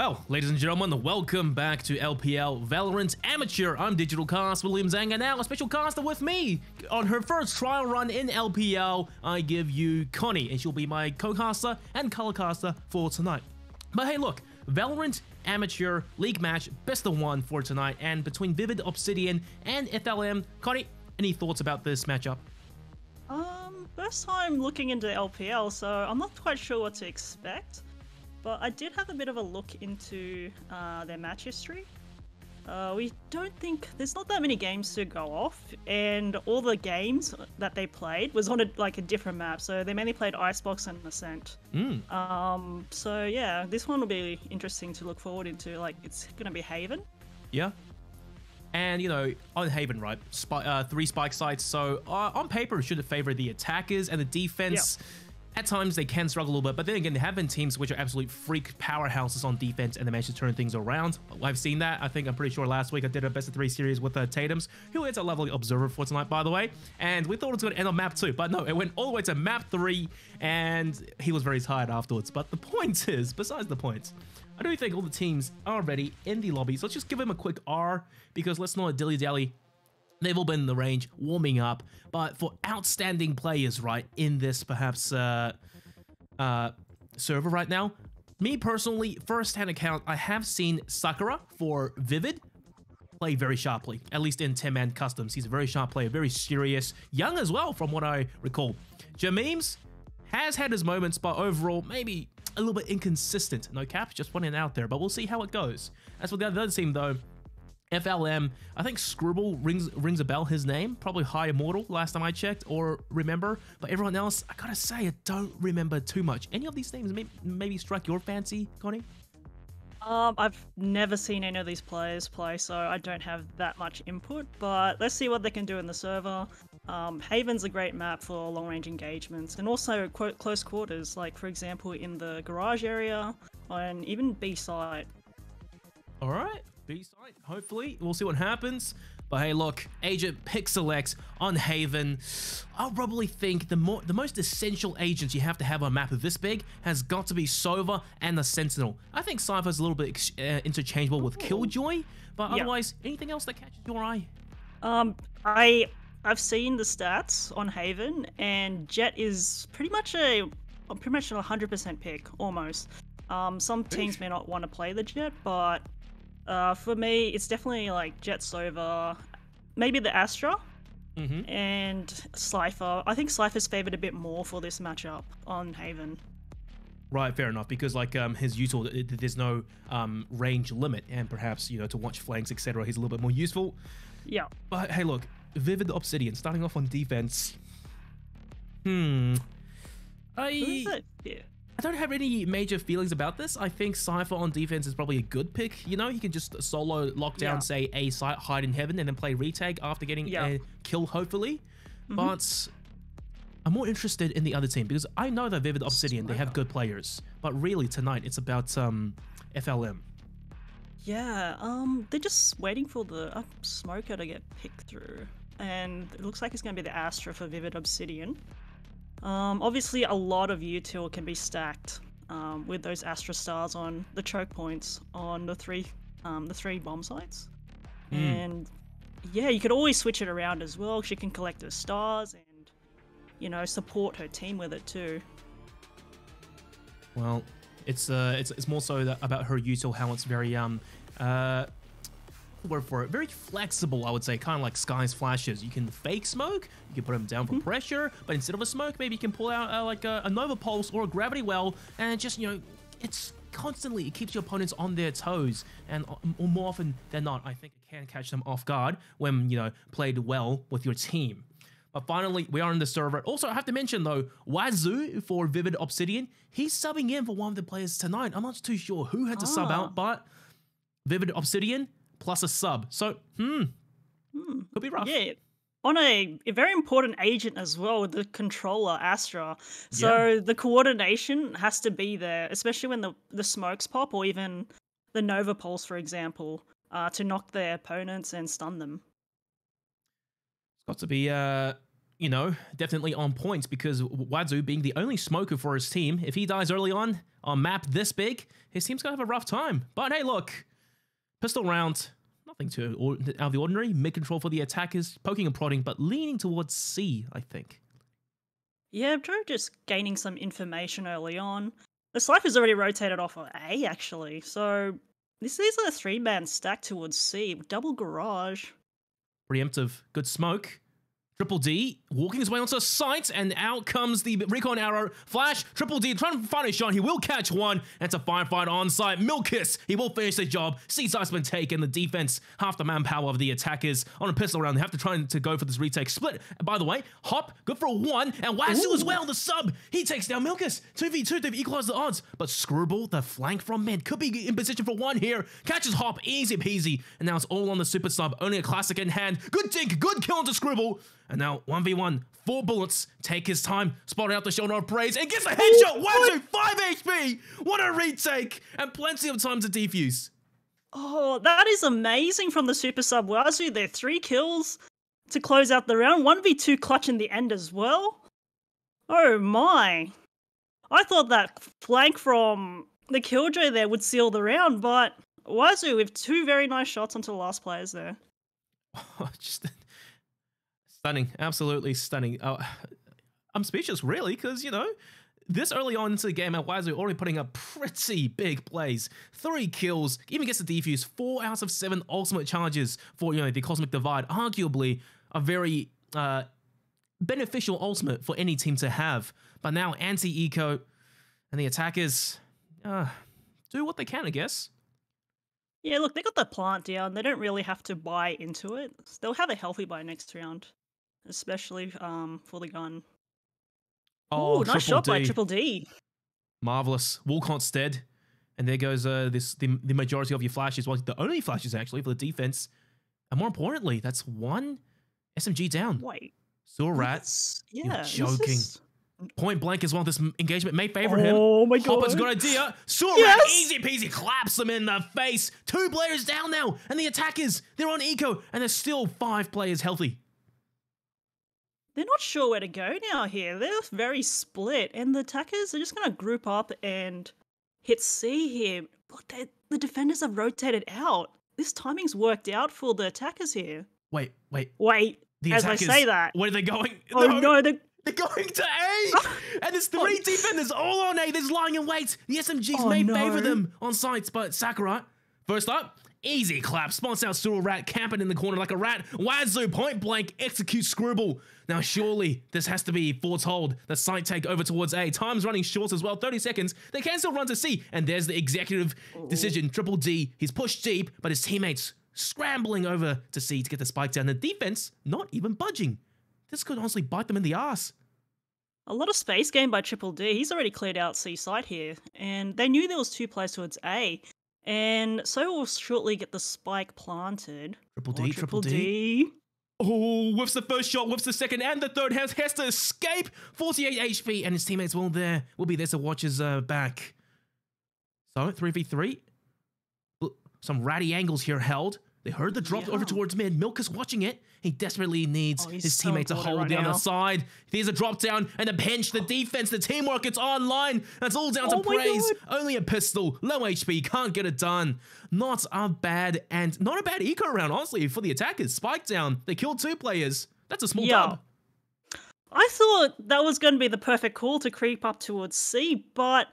Well, ladies and gentlemen, welcome back to LPL Valorant Amateur. I'm Digital Cast William Zang, and now a special caster with me. On her first trial run in LPL, I give you Konii, and she'll be my co-caster and color caster for tonight. But hey, look, Valorant Amateur League match, best of one for tonight, and between Vivid, Obsidian, and FLM. Konii, any thoughts about this matchup? First time looking into LPL, so I'm not quite sure what to expect. But I did have a bit of a look into their match history. We don't think there's not that many games to go off, and all the games that they played was on a different map. So they mainly played Icebox and Ascent. So yeah, this one will be interesting to look forward into. Like, it's gonna be Haven. Yeah. And, you know, on Haven, right, 3 spike sites, so on paper it should favor the attackers, and the defense, at times they can struggle a little bit, but then again, there have been teams which are absolute freak powerhouses on defense, and they manage to turn things around. I've seen that. I'm pretty sure last week I did a best of 3 series with Taytems, who is a lovely observer for tonight, by the way, and we thought it was going to end on map 2, but no, it went all the way to map 3, and he was very tired afterwards. But the point is, besides the point, I do think all the teams are ready in the lobby, so let's just give them a quick R, because let's not dilly-dally. They've all been in the range, warming up, but for outstanding players, right, in this perhaps server right now, me personally, first-hand account, I have seen Sakura for Vivid play very sharply, at least in 10-man customs. He's a very sharp player, very serious, young as well, from what I recall. Jameems has had his moments, but overall, maybe a little bit inconsistent. No cap, just putting it out there, but we'll see how it goes. As for the other team, though, FLM, I think Scribble rings a bell, his name. Probably High Immortal last time I checked or remember. But everyone else, I gotta say, I don't remember too much. Any of these names maybe strike your fancy, Konii? I've never seen any of these players play, so I don't have that much input. But let's see what they can do in the server. Haven's a great map for long-range engagements and also close quarters, like for example in the garage area and even B site. All right. B-site, hopefully. We'll see what happens. But hey, look, Agent Pixelex on Haven. I'll probably think the most essential agents you have to have on a map of this big has got to be Sova and the Sentinel. I think Cypher's a little bit interchangeable with Killjoy, but otherwise, anything else that catches your eye? I've seen the stats on Haven, and Jet is pretty much a 100% pick, almost. Some teams may not want to play the Jet, but for me, it's definitely like Jet, Sova, maybe the Astra, and Slifer. I think Slifer's favored a bit more for this matchup on Haven. Right, fair enough, because like his usual, there's no range limit, and perhaps, you know, to watch flanks, etc., he's a little bit more useful. Yeah. But hey, look, Vivid Obsidian starting off on defense. I don't have any major feelings about this. I think Cypher on defense is probably a good pick. You know, he can just solo lock down, say, a site, hide in heaven, and then play retag after getting a kill, hopefully. But I'm more interested in the other team, because I know that Vivid Obsidian, they have good players. But really, tonight, it's about FLM. Yeah, they're just waiting for the smoker to get picked through. And it looks like it's going to be the Astra for Vivid Obsidian. Obviously, a lot of util can be stacked with those Astra stars on the choke points on the three bomb sites. And yeah, you could always switch it around as well. She can collect her stars and, you know, support her team with it too. Well, it's more so about her util, how it's very word for it, very flexible, I would say, kind of like Sky's flashes. You can fake smoke, you can put them down for pressure, but instead of a smoke, maybe you can pull out like a Nova Pulse or a Gravity Well, and just, you know, it keeps your opponents on their toes, and more often than not, I think it can catch them off guard when, you know, played well with your team. But finally, we are in the server. Also, I have to mention, though, Wazoo for Vivid Obsidian, he's subbing in for one of the players tonight. I'm not too sure who had to sub out, but Vivid Obsidian plus a sub. So, could be rough. Yeah, on a very important agent as well, the controller, Astra. So the coordination has to be there, especially when the smokes pop, or even the Nova Pulse, for example, to knock their opponents and stun them. It's got to be you know, definitely on point because Wazoo being the only smoker for his team, if he dies early on map this big, his team's gonna have a rough time. But hey, look, pistol round, nothing too out of the ordinary. Mid-control for the attackers, poking and prodding, but leaning towards C, I think. Yeah, Joe just gaining some information early on. The Cypher's already rotated off of A, actually, so this is a 3-man stack towards C, double garage. Preemptive, good smoke. Triple D walking his way onto a site, and out comes the recon arrow. Flash, Triple D trying to find a shot. He will catch one, and it's a firefight on site. Milkus, he will finish the job. C-site's been taken. The defense, half the manpower of the attackers on a pistol round. They have to try to go for this retake. Split, by the way. Hop, good for a 1, and Wazoo as well, the sub. He takes down Milkus. 2v2, they've equalized the odds. But Screwball, the flank from mid, could be in position for 1 here. Catches Hop, easy peasy. And now it's all on the super sub. Only a classic in hand. Good dink, good kill onto Screwball. And now 1v1, 4 bullets, take his time, spotting out the shoulder of praise, and gets a headshot. Wazoo, 5 HP. What a retake, and plenty of time to defuse. Oh, that is amazing from the super sub Wazoo. They're 3 kills to close out the round. 1v2 clutch in the end as well. Oh my. I thought that flank from the Killjoy there would seal the round, but Wazoo with 2 very nice shots onto the last players there. Just stunning, absolutely stunning. I'm speechless, really, because, you know, this early on into the game, Wazoo already putting up pretty big plays. 3 kills, even gets the defuse. 4 out of 7 ultimate charges for, you know, the Cosmic Divide. Arguably a very beneficial ultimate for any team to have. But now anti-eco and the attackers do what they can, I guess. Yeah, look, they got the plant down. They don't really have to buy into it. They'll have a healthy buy next round, especially for the gun. Oh, nice shot by Triple D. Marvelous. Wolcott's dead. And there goes the majority of your flashes. Well, the only flashes, actually, for the defense. And more importantly, that's 1 SMG down. Wait. Surrat, yeah, you're joking. Point blank as well. This engagement may favor him. Oh my god. Hopper's a good idea. Surrat, yes! easy peasy, claps him in the face. 2 players down now. And the attackers, they're on eco. And there's still 5 players healthy. They're not sure where to go now here. They're very split. And the attackers are just going to group up and hit C here. Look, the defenders have rotated out. This timing's worked out for the attackers here. Wait. The as attackers, I say that. Where are they going? Oh no, they're going to A! And there's 3 defenders all on A. There's lying in wait. The SMGs may favor them on sites, but Sakurai, first up, easy clap. Spots out Surrat, camping in the corner like a rat. Wazoo, point blank, executes Scribble. Now, surely this has to be foretold. The site take over towards A. Time's running short as well, 30 seconds. They can still run to C. And there's the executive decision. Triple D, he's pushed deep, but his teammates scrambling over to C to get the spike down. The defense not even budging. This could honestly bite them in the ass. A lot of space gained by Triple D. He's already cleared out C site here. And they knew there was 2 players towards A. And so we'll shortly get the spike planted. Triple D. Oh, whiffs the first shot, whiffs the second, and the third. Has to escape. 48 HP, and his teammates will be there to watch his back. So, 3v3. Some ratty angles here held. They heard the drop over towards mid. Milkus watching it. He desperately needs his teammate to hold the other side. There's a drop down and a pinch. The defense, the teamwork, it's online. That's all down to praise. Only a pistol, low HP, can't get it done. Not a bad eco round, honestly, for the attackers. Spike down. They killed 2 players. That's a small dub. I thought that was going to be the perfect call to creep up towards C, but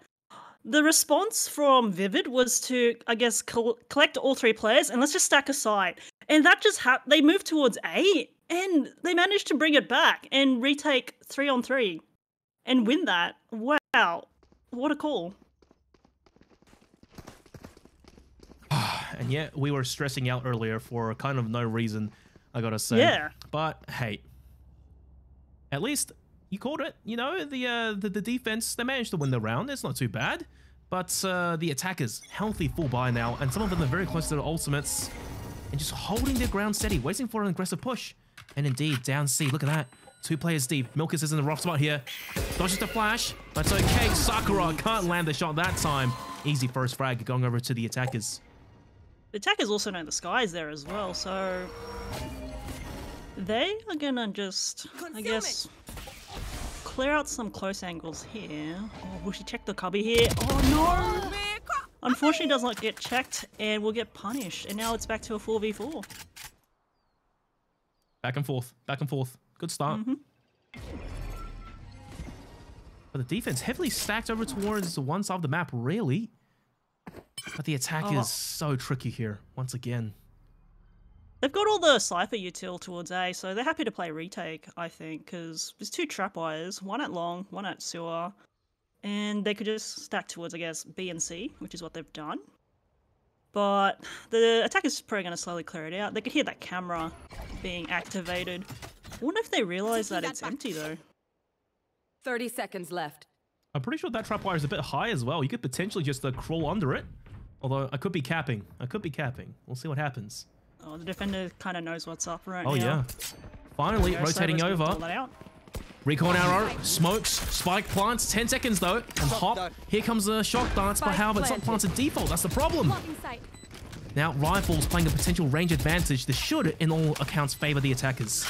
the response from Vivid was to, I guess, collect all 3 players and let's just stack aside. And that just they moved towards A and they managed to bring it back and retake 3-on-3 and win that. Wow. What a call. And yet we were stressing out earlier for kind of no reason, I gotta say. Yeah. But hey, at least you called it. You know, the defense, they managed to win the round. It's not too bad. But the attackers, healthy full buy now, and some of them are very close to their ultimates, and just holding their ground steady, waiting for an aggressive push. And indeed, down C, look at that. 2 players deep. Milkus is in the rough spot here. Dodges the flash, but it's okay. Sakura can't land the shot that time. Easy first frag going over to the attackers. The attackers also know the sky's there as well, so They are gonna just, I guess, clear out some close angles here. Oh, will she check the cubby here? Oh no! Unfortunately does not get checked and will get punished. And now it's back to a 4v4. Back and forth, back and forth. Good start. But the defense heavily stacked over towards one side of the map, really. But the attack is so tricky here, once again. They've got all the Cypher util towards A, so they're happy to play retake, I think, because there's 2 trapwires, one at long, one at sewer, and they could just stack towards, I guess, B and C, which is what they've done. But the attackers probably going to slowly clear it out. They could hear that camera being activated. I wonder if they realise that it's empty, though. 30 seconds left. I'm pretty sure that trapwire is a bit high as well. You could potentially just crawl under it. Although, I could be capping. We'll see what happens. Oh, the defender kind of knows what's up right now. Oh, yeah. Finally, rotating over. Recon arrow, smokes, spike plants, 10 seconds though, and hop. Here comes the shock darts, but however, it's not planted default. That's the problem. Now, rifles playing a potential range advantage. This should, in all accounts, favor the attackers.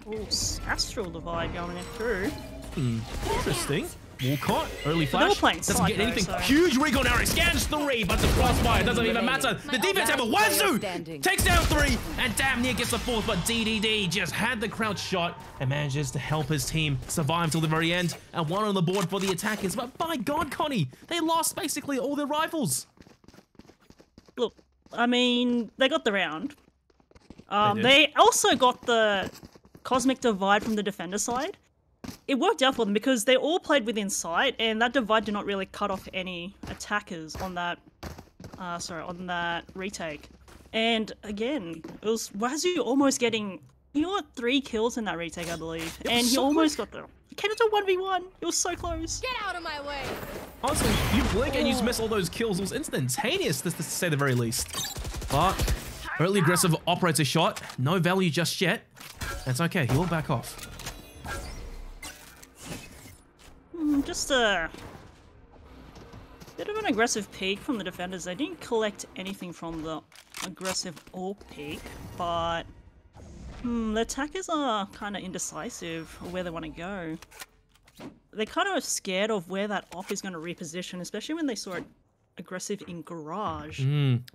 Oh, Astral Divide going through. Interesting. Walcott, early flash, doesn't get anything. So. Huge recon arrow, scans 3, but the crossfire doesn't even matter. The defense have a wazoo, takes down 3, and damn near gets the 4th, but DDD just had the crouch shot and manages to help his team survive till the very end. And 1 on the board for the attackers, but by God, Konii, they lost basically all their rifles. Look, I mean, they got the round. They also got the Cosmic Divide from the defender side. It worked out for them because they all played within sight, and that divide did not really cut off any attackers on that. On that retake. And again, it was Wazoo almost getting. He got 3 kills in that retake, I believe, and he almost got the. He came into 1v1. It was so close. Get out of my way. Honestly, you blink and you miss all those kills. It was instantaneous, to say the very least. But early aggressive operator shot, no value just yet. That's okay. He will back off. Just a bit of an aggressive peek from the defenders. They didn't collect anything from the aggressive AWP peek, but the attackers are kind of indecisive where they want to go. They're kind of scared of where that AWP is going to reposition, especially when they saw it aggressive in garage.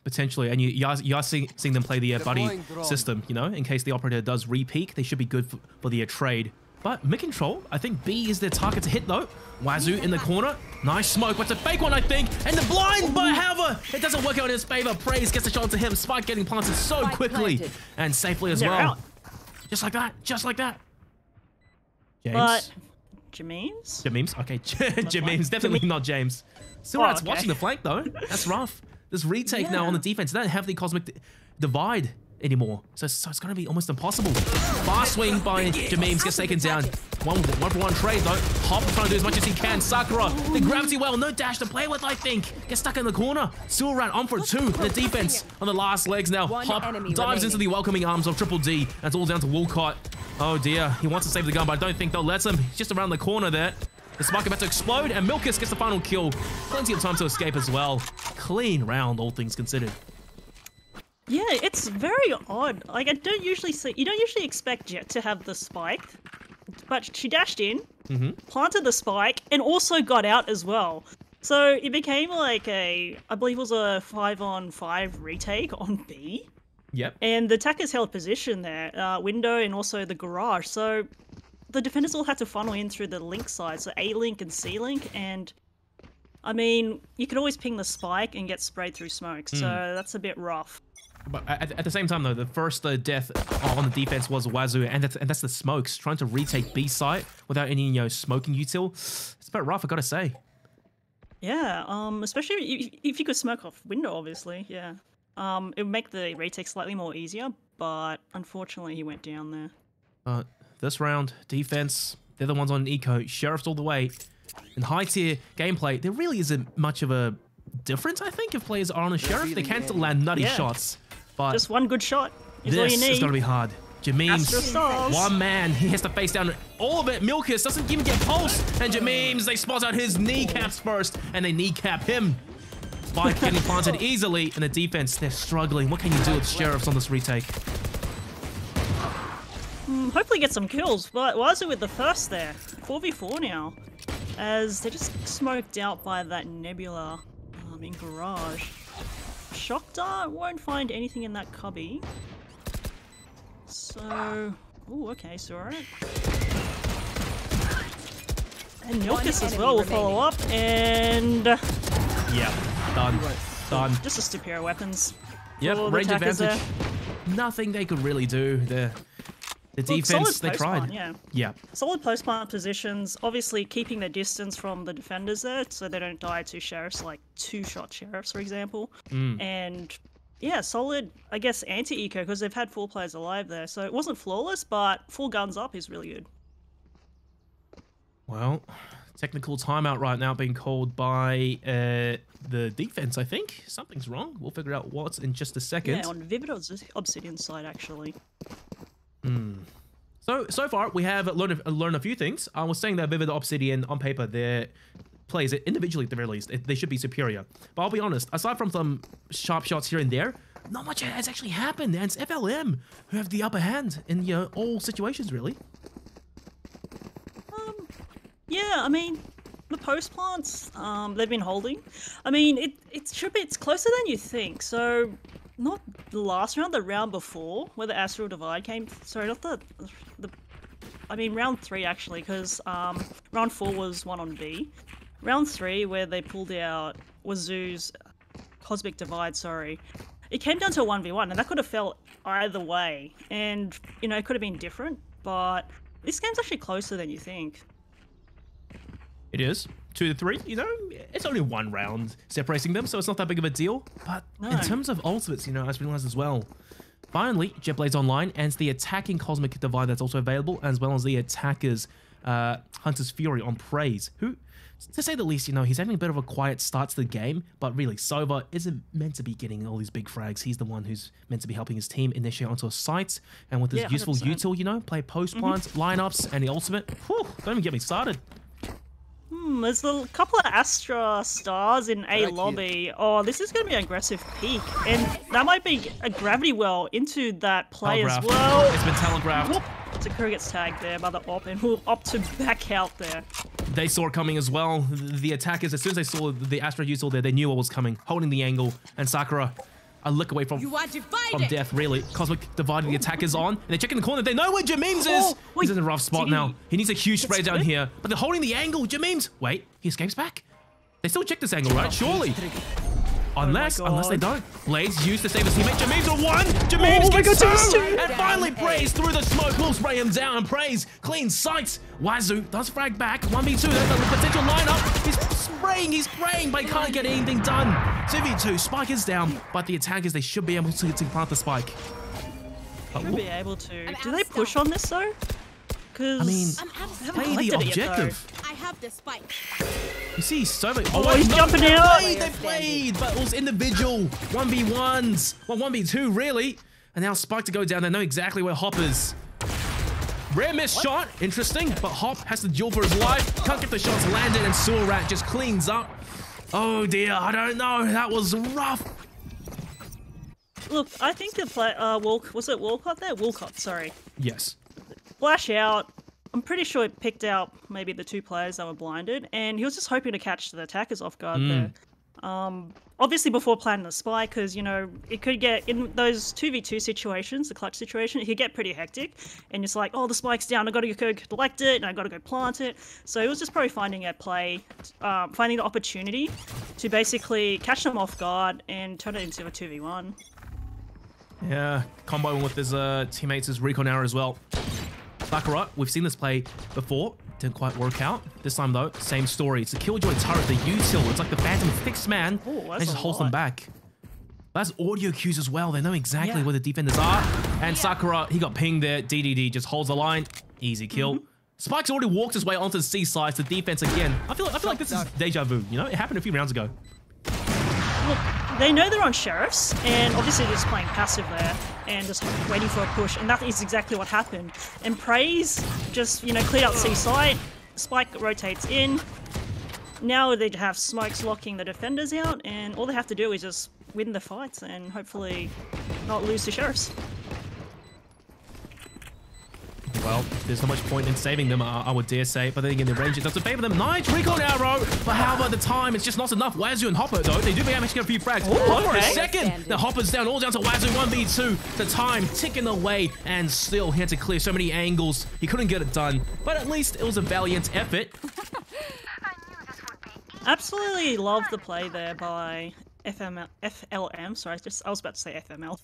Potentially, and you are seeing them play the buddy system, you know, in case the operator does re-peek, they should be good for the trade. But mid-control, I think B is their target to hit though. Wazoo in the corner. Nice smoke, but it's a fake one, I think. And the blind, but however, it doesn't work out in his favor. Praise gets a shot to him. Spike getting planted so quickly and safely as well. Just like that, just like that. James. But Jameems? Jameems? Okay, Jameems, definitely not James. Silrat's watching the flank though. That's rough. This retake now on the defense. They don't have the Cosmic Divide anymore. So it's going to be almost impossible. Fast swing by Jameems gets taken down. One for one trade though. Hop trying to do as much as he can. Sakura, the gravity well, no dash to play with, I think. Gets stuck in the corner. Silrat on for 2. The defense on the last legs now. Hop dives into the welcoming arms of Triple D. And it's all down to Walcott. Oh dear, he wants to save the gun, but I don't think they'll let him. He's just around the corner there. The spike about to explode, and Milkus gets the final kill. Plenty of time to escape as well. Clean round, all things considered. Yeah, it's very odd. Like, you don't usually expect Jet to have the spike, but she dashed in, planted the spike, and also got out as well. So it became like I believe it was a 5-on-5 retake on B. Yep. And the attackers held position there, window and also the garage. So the defenders all had to funnel in through the link side, so A link and C link, and I mean, you could always ping the spike and get sprayed through smoke, so that's a bit rough. But at the same time, though, the first death on the defense was Wazoo, and that's the smokes trying to retake B site without any smoking util. It's a bit rough, I gotta say. Yeah, especially if you could smoke off window, obviously. Yeah, it would make the retake slightly more easier, but unfortunately, he went down there. This round, defense, they're the ones on eco, sheriffs all the way. In high tier gameplay, there really isn't much of a difference, I think, if players are on a sheriff. They can still land nutty shots. But just one good shot is all you need. This is going to be hard. Jameems, one man, he has to face down all of it. Milkus doesn't even get pulse. And Jameems, they spot out his kneecaps first, and they kneecap him. Spike getting planted easily, and the defense, they're struggling. What can you do with sheriffs on this retake? hopefully get some kills. But why is it with the first there? 4v4 now. As they're just smoked out by that nebula in garage. Shock Dart won't find anything in that cubby. So... Oh, okay, so alright. And Nilkus as well will follow up, and... Yeah, done. Done. Just the superior weapons. Yep, range advantage. Nothing they could really do. The defense, they tried. Yeah. Solid post-plant positions, obviously keeping their distance from the defenders there so they don't die to sheriffs, like two-shot sheriffs, for example. And yeah, solid, I guess, anti-eco because they've had 4 players alive there. So it wasn't flawless, but 4 guns up is really good. Well, technical timeout right now being called by the defense, I think. Something's wrong. We'll figure out what's in just a second. Yeah, on Vivid Obsidian side, actually. So far, we have learned a few things. I was saying that Vivid Obsidian, on paper, their plays individually at the very least, they should be superior. But I'll be honest, aside from some sharp shots here and there, not much has actually happened. And it's FLM who have the upper hand in all situations, really. Yeah, I mean, the post plants, they've been holding. I mean, it's closer than you think. So, not the last round, the round before, where the Astral Divide came. Sorry, not I mean, round 3 actually, because round 4 was 1 on B. Round 3, where they pulled out Wazoo's Cosmic Divide. Sorry, it came down to a 1v1, and that could have felt either way. And you know, it could have been different, but this game's actually closer than you think. It is 2-3. You know, it's only 1 round separating them, so it's not that big of a deal. But in terms of ultimates, you know, I just realized as well. Finally, Jetblade's online, and it's the attacking Cosmic Divide that's also available, as well as the attacker's Hunter's Fury on Praise, who, to say the least, you know, he's having a bit of a quiet start to the game, but really, Sova isn't meant to be getting all these big frags. He's the one who's meant to be helping his team initiate onto a site, and with his useful 100%. util, you know, play post-plant, lineups, and the ultimate. Whew, don't even get me started. There's a couple of Astra stars in A lobby. Oh, this is going to be an aggressive peak. And that might be a gravity well into that play as well. It's been telegraphed. Whoop. Sakura gets tagged there by the op and will opt to back out there. They saw it coming as well. The attackers, as soon as they saw the Astra util there, they knew what was coming, holding the angle. And Sakura, a lick away from death, really. Cosmic dividing the attackers on. And they're checking the corner. They know where Jameems is. He's in a rough spot now. He needs a huge spray down here. But they're holding the angle. Jameems. Wait, he escapes back. They still check this angle, right? Surely. Unless they don't. Blaze used to save his teammate. Jameems are 1. Jameems gets 2. And finally, Praise through the smoke will spray him down. And Praise clean sights. Wazoo does frag back. 1v2. There's a potential lineup. He's spraying, but he can't get anything done. 2v2. Spike is down, but the attackers, they should be able to plant the spike. Should be able to. Do they push on this though? Because I mean, play the objective. I have the spike. You see, Sova. Oh, he's jumping out. They played, but it was individual 1v1s. Well, 1v2 really. And now Spike to go down. They know exactly where Hop is. Rare miss shot, interesting, but Hop has to duel for his life. Can't get the shots landed, and Sorat just cleans up. Oh dear, I don't know. That was rough. Look, I think the play. Was it Walcott there? Walcott, sorry. Yes. Flash out. I'm pretty sure it picked out maybe the 2 players that were blinded, and he was just hoping to catch the attackers off guard there. Obviously before planting the spike, because, you know, it could get, in those 2v2 situations, the clutch situation, it could get pretty hectic, and it's like, oh, the spike's down, I gotta go collect it, and I gotta go plant it. So he was just probably finding finding the opportunity to basically catch them off guard and turn it into a 2v1. Yeah, comboing with his teammates' is recon arrow as well. Sakura, we've seen this play before. Didn't quite work out. This time, though, same story. It's a Killjoy turret, the util. It's like the Phantom fixed man. And just holds them back. That's audio cues as well. They know exactly where the defenders are. And Sakura, he got pinged there. DDD just holds the line. Easy kill. Spike's already walked his way onto the C side. The defense again. I feel like this is deja vu. You know, it happened a few rounds ago. Look, they know they're on sheriffs, and obviously they're just playing passive there and just waiting for a push, and that is exactly what happened. And Praise just, you know, cleared out C side, Spike rotates in. Now they have smokes locking the defenders out, and all they have to do is just win the fights and hopefully not lose to sheriffs. Well, there's not much point in saving them, I would dare say. But then again, the range, it doesn't favor them. Nice recon arrow. But how about the time? It's just not enough. Wazoo and Hopper, though, they do manage to get a few frags. Hopper a second. The Hopper's down, all down to Wazoo 1v2. The time ticking away, and still he had to clear so many angles. He couldn't get it done. But at least it was a valiant effort. Absolutely love the play there by FLM. Sorry, I was about to say FML.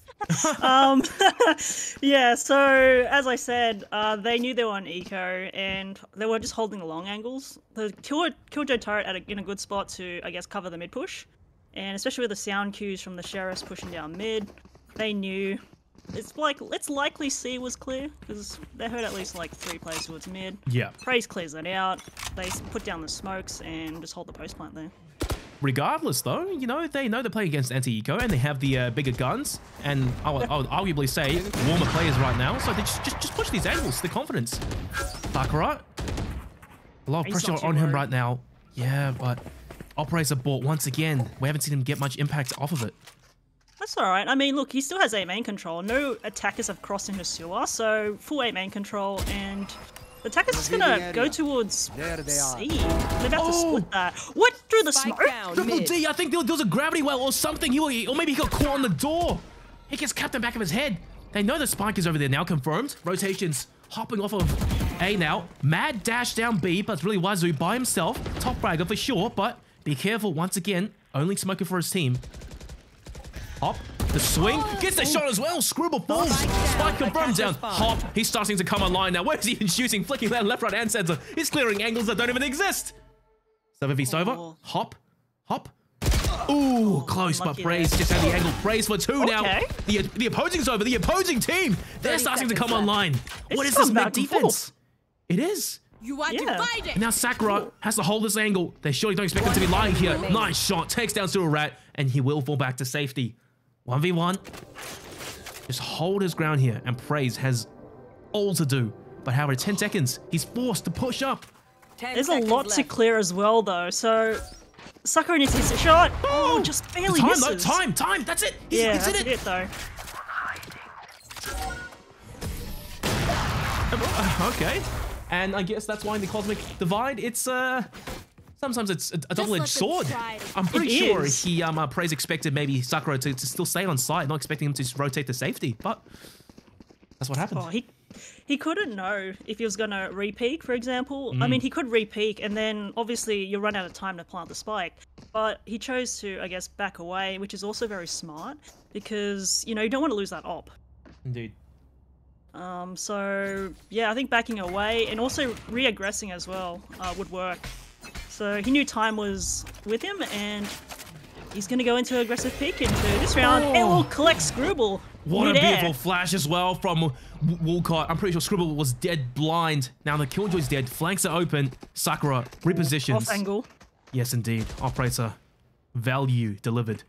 Yeah, so as I said, they knew they were on eco and they were just holding the long angles. The Killjoy turret in a good spot to, I guess, cover the mid push, and especially with the sound cues from the sheriffs pushing down mid, they knew. It's likely C was clear because they heard at least like 3 players towards mid. Yeah. Praise clears that out. They put down the smokes and just hold the post plant there. Regardless, though, you know they're playing against anti-eco and they have the bigger guns, and I would arguably say warmer players right now. So they just push these angles, the confidence. Baccarat, a lot of pressure on him right now. Yeah, but Operator bought once again. We haven't seen him get much impact off of it. That's alright. I mean, look, he still has 8 main control. No attackers have crossed into sewer, so full 8 main control, and the attacker's just gonna go towards C. They're about to split that. What? Through the smoke? Triple D, I think there was a gravity well or something. Or maybe he got caught on the door. He gets capped in the back of his head. They know the spike is over there now, confirmed. Rotations hopping off of A now. Mad dash down B, but it's really Wazoo by himself. Top fragger for sure, but be careful once again. Only smoking for his team. Hop, the swing, gets the shot as well. Screwball falls. Spike confirmed down. Hop, he's starting to come online now. Where's he even shooting? Flicking that left, right, and center. He's clearing angles that don't even exist. 7v over. Hop, hop. Ooh, close, but Praise just had the angle. Praise for 2 now. The opposing's over. The opposing team, they're starting to come online. What is this mid defense? It is. You are divided. And now Sakura has to hold this angle. They surely don't expect him to be lying here. Nice shot. Takes down Sewer Rat, and he will fall back to safety. 1v1. Just hold his ground here, and Praise has all to do. But however, 10 seconds, he's forced to push up. There's a lot to clear as well, though. So Sakura needs to hit a shot. Oh, just barely misses. Time. That's it. That's in it. Though. Okay. And I guess that's why in the Cosmic Divide, it's sometimes it's a double-edged sword. I'm pretty sure he Praise expected maybe Sakura to still stay on site, not expecting him to rotate to safety, but that's what happened. Oh, he couldn't know if he was gonna re-peak, for example. I mean, he could re-peak, and then obviously you'll run out of time to plant the spike. But he chose to, I guess, back away, which is also very smart because you know you don't want to lose that op. Indeed. So yeah, I think backing away and also re-aggressing as well would work. So he knew time was with him, and he's going to go into aggressive peek into this round, and will collect Screwball. What a beautiful flash as well from Woolcott. I'm pretty sure Screwball was dead blind. Now the Killjoy's dead. Flanks are open. Sakura repositions. Off angle. Yes, indeed. Operator. Value delivered.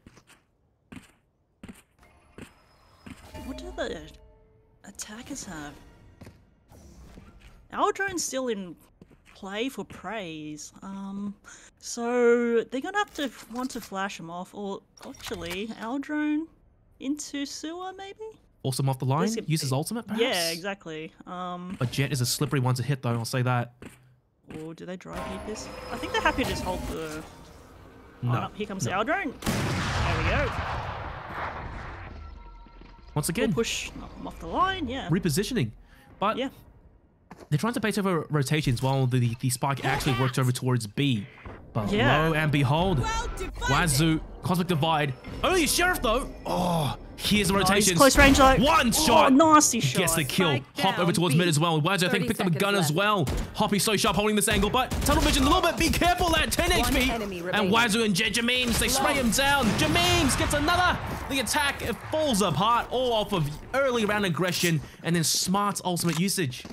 What do the attackers have? Aldrone's still in play for Praise. So they're gonna have to want to flash him off, or actually Aldrone into sewer maybe? Force him off the line, use his ultimate perhaps? Yeah, exactly. A Jet is a slippery one to hit though, I'll say that. Or do they drive hit this? I think they're happy to just hold the... No. Oh, here comes the Aldrone. There we go. Once again, we'll push him off the line, yeah. Repositioning. But yeah. They're trying to bait over rotations while the spike actually worked over towards B. But lo and behold, Wazoo, Cosmic Divide. Only a Sheriff though. Oh, here's the rotations. Close range though. One shot. Nasty shot. Gets the kill. Hop over towards mid as well. Wazoo, I think, picked up a gun as well. Hoppy's so sharp holding this angle, but tunnel vision a little bit. Be careful at 10 HP. And Wazoo and Jameems, they spray him down. Jameems gets another. The attack, it falls apart all off of early round aggression and then smart ultimate usage.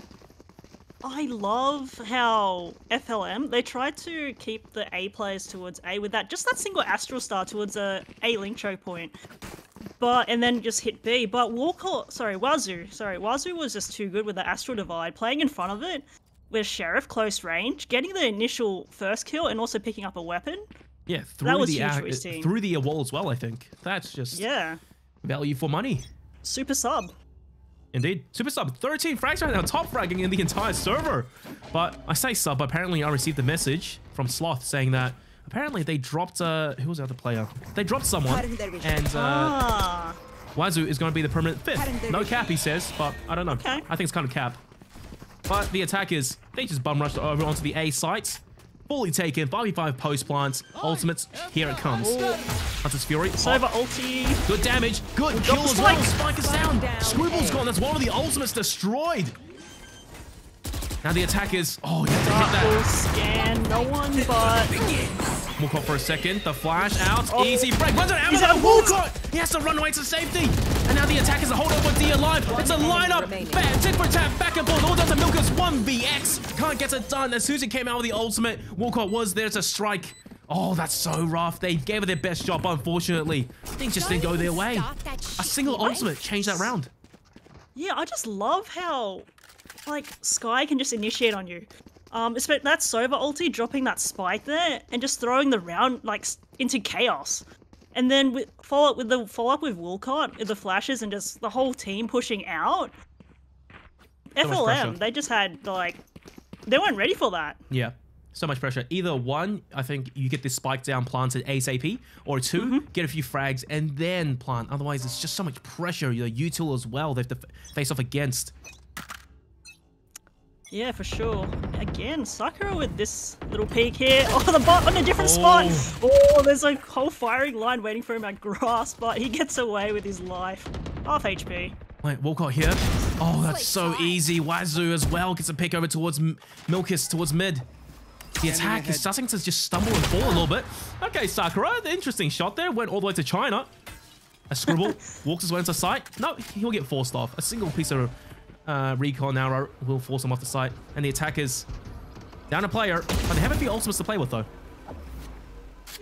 I love how FLM, they tried to keep the A players towards A with just that single Astral Star towards a link choke point. And then just hit B. But Wazoo was just too good with the Astral Divide, playing in front of it with Sheriff close range, getting the initial first kill and also picking up a weapon. Yeah, through the wall as well, I think. That's just value for money. Super sub. Indeed. Super sub, 13 frags right now, top fragging in the entire server. But I say sub, apparently I received a message from Sloth saying that apparently they dropped, who was the other player? They dropped someone, and Wazoo is going to be the permanent 5th. No cap, he says, but I don't know. Okay. I think it's kind of cap. But the attackers, they just bum rushed over onto the A site. Fully taken, 5v5 post plants, ultimates, here it comes. Hunter's Fury. Sova ulti. Good damage, good kill as well. Spike is down. Scribble's gone. That's one of the ultimates destroyed. Now the attackers. Oh, you have to hit that. Scan, no one but. Walcott for a second. The flash out. Easy break. Runs out of ammo. He's out of Walcott. He has to run away to safety. And now the attackers are holding over D alive. It's a lineup. Tit for tat. Back and forth. All down to Milkers. 1vx. Can't get it done. As soon as he came out with the ultimate, Walcott was there to strike. Oh, that's so rough. They gave it their best shot, but unfortunately, things just didn't go their way. A single ultimate changed that round. Yeah, I just love how, like, Sky can just initiate on you. Especially that Sova ulti, dropping that spike there, and just throwing the round, like, into chaos. And then follow up with Walcott, with the flashes, and just the whole team pushing out. So FLM, they just had, like, they weren't ready for that. Yeah. So much pressure. Either one, I think you get this spike down planted ASAP, or two, get a few frags and then plant. Otherwise, it's just so much pressure. Your util as well, they have to face off against. Yeah, for sure. Again, Sakura with this little peek here. Oh, the bot on a different spot. Oh, there's a whole firing line waiting for him at grass, but he gets away with his life. Half HP. Wait, Walcott here. Oh, that's so easy. Wazoo as well gets a pick over towards Milkis, towards mid. The attack is starting to just stumble and fall a little bit. Okay, Sakura, the interesting shot there. Went all the way to China. A Scribble walks his way into sight. No, he'll get forced off. A single piece of recon arrow will force him off the site. And the attackers down a player, but they have a few ultimates to play with though.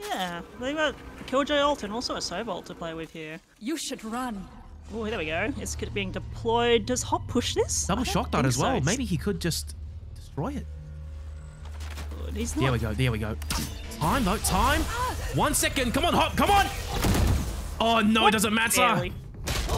Yeah, they've got Killjoy ult and also a Sova ult to play with here. You should run. Oh, there we go. It's being deployed. Does Hop push this? Double shock dart as well. Maybe he could just destroy it. He's not. There we go, there we go. Time though, time. 1 second, come on, Hop, come on! Oh no, it doesn't matter. Barely.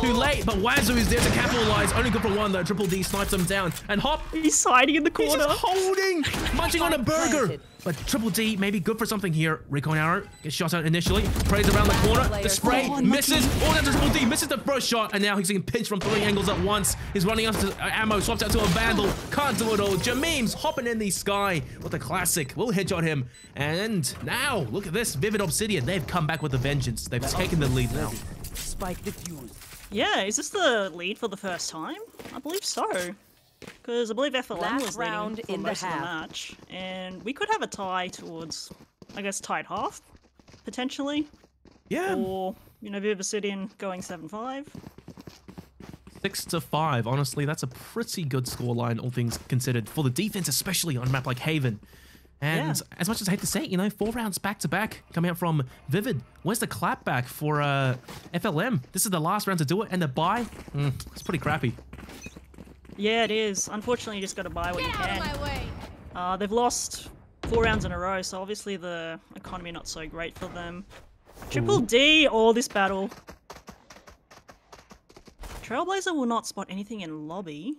Too late, but Wazoo is there to capitalize. Only good for one though. Triple D snipes him down. And Hop, He's hiding in the he's corner. just holding, munching on a burger. But Triple D may be good for something here. Recon arrow gets shot out initially. Prays around the corner. The spray misses. All down to Triple D. Misses the first shot. And now he's getting pinched from 3 angles at once. He's running out to ammo. Swaps out to a Vandal. Can't do it all. Jameem's hopping in the sky with a classic. We'll headshot him. And now, look at this. Vivid Obsidian. They've come back with a vengeance. They've taken the lead now. Spike defused. Yeah, is this the lead for the first time? I believe so. Because I believe FLM Last was round leading for in the most of the half. match. And we could have a tie towards, I guess, tied half, potentially. Yeah. Or, you know, Vivid Obsidian going 7-5. 6-5. Honestly, that's a pretty good scoreline, all things considered, for the defense, especially on a map like Haven. And as much as I hate to say it, you know, 4 rounds back-to-back coming out from Vivid. Where's the clapback for FLM? This is the last round to do it, and the buy, it's pretty crappy. Yeah, it is. Unfortunately, you just got to buy what you can. They've lost 4 rounds in a row, so obviously the economy not so great for them. Triple D, all this battle. Trailblazer will not spot anything in lobby.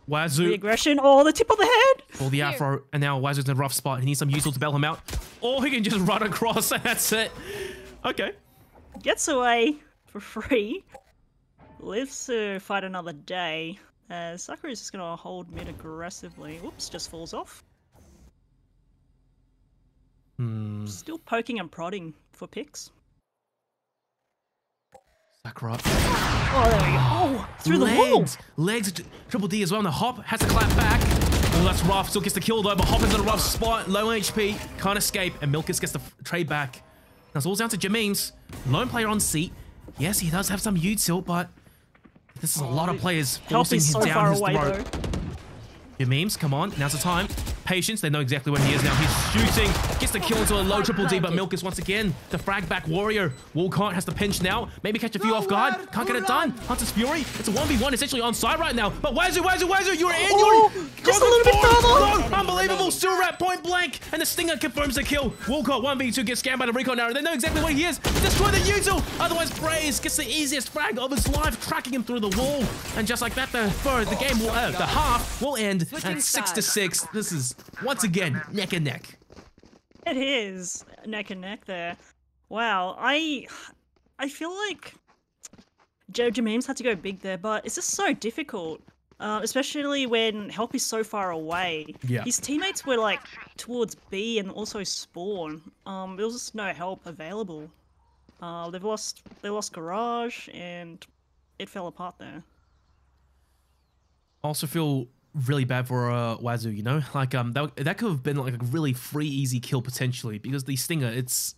The Wazoo, aggression, oh, the tip of the head! all the afro, and now Wazoo's in a rough spot. He needs some usual to bail him out. Or he can just run across, and that's it. Okay. Gets away for free. Lives to fight another day. Sakura is just gonna hold mid aggressively. Whoops, just falls off. Still poking and prodding for picks. Sakura. Oh, there we go. Oh, through the wall. Legs, Triple D as well. And the Hop has to clap back. Oh, that's rough. Still gets the kill though, but Hop is in a rough spot. Low HP, can't escape, and Milkis gets the trade back. Now it's all down to Jameem's. Lone player on seat. Yes, he does have some util, but this is a lot of players forcing him down his throat. Jameem's, come on, now's the time. Patience, they know exactly where he is now. He's shooting, gets the kill into a low Triple D, but Milkis once again, the frag back warrior. Walcott has to pinch now, maybe catch a few off guard. Can't get it done. Hunter's Fury, it's a 1v1 essentially on side right now. But Wazoo, you're in, you're just a little bit further. No, unbelievable, still at point blank. and the Stinger confirms the kill. Walcott 1v2 gets scanned by the recon arrow. They know exactly what he is. Destroy the usual. Otherwise, Braze gets the easiest frag of his life, tracking him through the wall. And just like that, the half will end at 6-6. This is once again neck and neck. It is neck and neck there. Wow, I feel like Jojo Memes had to go big there, but it's just so difficult. Especially when help is so far away. Yeah. His teammates were like towards B and also spawn. There was just no help available. They lost Garage and it fell apart there. I also feel really bad for Wazoo, you know? Like that could have been like a really free, easy kill potentially, because the Stinger, it's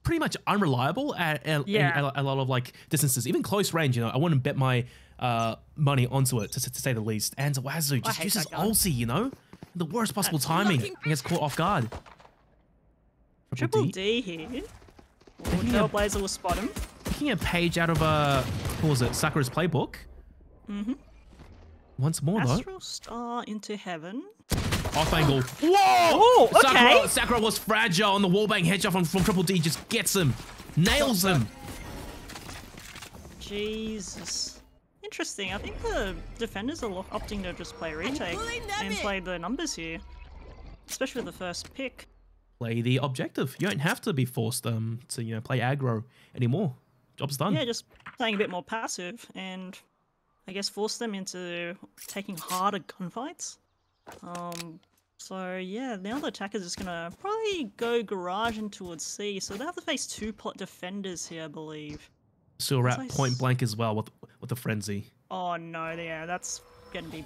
pretty much unreliable at a lot of like distances, even close range. You know, I wouldn't bet my money onto it to say the least. And Wazoo just uses ulti, you know, the worst possible timing and gets caught off guard. Triple D here. Trailblazer will spot him. Taking a page out of what was it, Sakura's playbook. Mm-hmm. Once more though. Astral Star into heaven. Off angle. Whoa! Oh, okay. Sakura was fragile, and the wallbang headshot from Triple D just gets him, nails him. Jesus. Interesting. I think the defenders are opting to just play retake and play the numbers here, especially the first pick. Play the objective. You don't have to be forced to play aggro anymore. Job's done. Yeah, just playing a bit more passive and I guess force them into taking harder gunfights. So yeah, now the attacker's just gonna probably go garage and towards C, so they have to face two defenders here, I believe. Surat point blank as well with the frenzy. Oh no, yeah, that's gonna be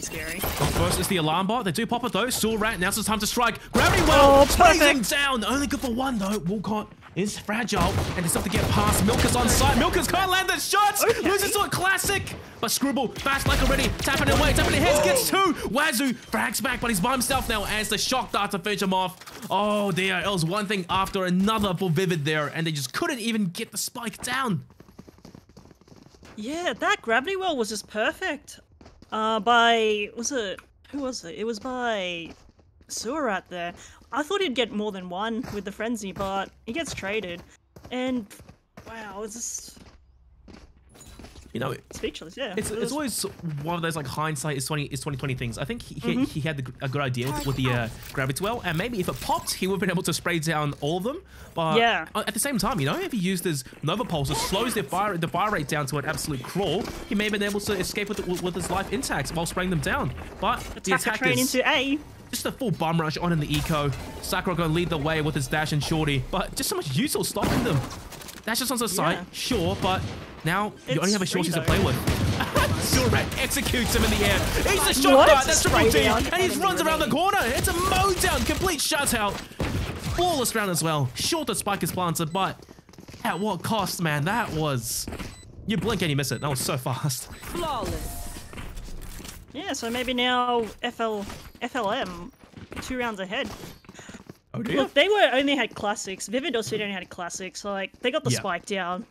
scary. Up first is the alarm bot. They do pop it though. Surat, now's the time to strike. Gravity well, blazing down. Only good for one though. Walcott is fragile and it's up to get past. Milka's on site. Milka's can't land the shots. Okay. Loses to a classic. But Scribble, fast like already, tapping it away, tapping it heads, gets two. Wazoo frags back, but he's by himself now as the shock dart to finish him off. Oh dear, it was one thing after another for Vivid there, and they just couldn't even get the spike down. Yeah, that gravity well was just perfect. Who was it? It was by Surat there. I thought he'd get more than one with the frenzy, but he gets traded. And wow, it's just, you know, speechless. Yeah, it's always one of those like hindsight is 2020 things. I think he had a good idea with the gravity well, and maybe if it popped, he would have been able to spray down all of them. But yeah, at the same time, you know, if he used his Nova Pulse, it slows the fire rate down to an absolute crawl. He may have been able to escape with his life intact while spraying them down. But the attackers train into A. Just a full bum rush on in the eco. Sakura gonna lead the way with his dash and shorty, but just so much useful stopping them. Dash just on the side, sure, but now you only have a shorty to play with. Surat executes him in the air. He's the shot dart, that's Triple D, and he runs around the corner. It's a mow down, complete shutout. Flawless round as well. Short the spike is planted, but at what cost, man? That was... You blink and you miss it. That was so fast. Flawless. Yeah, so maybe now FLM 2 rounds ahead. Oh dear. Look, they only had classics. Vivid Obsidian only had classics. Like, they got the spike down.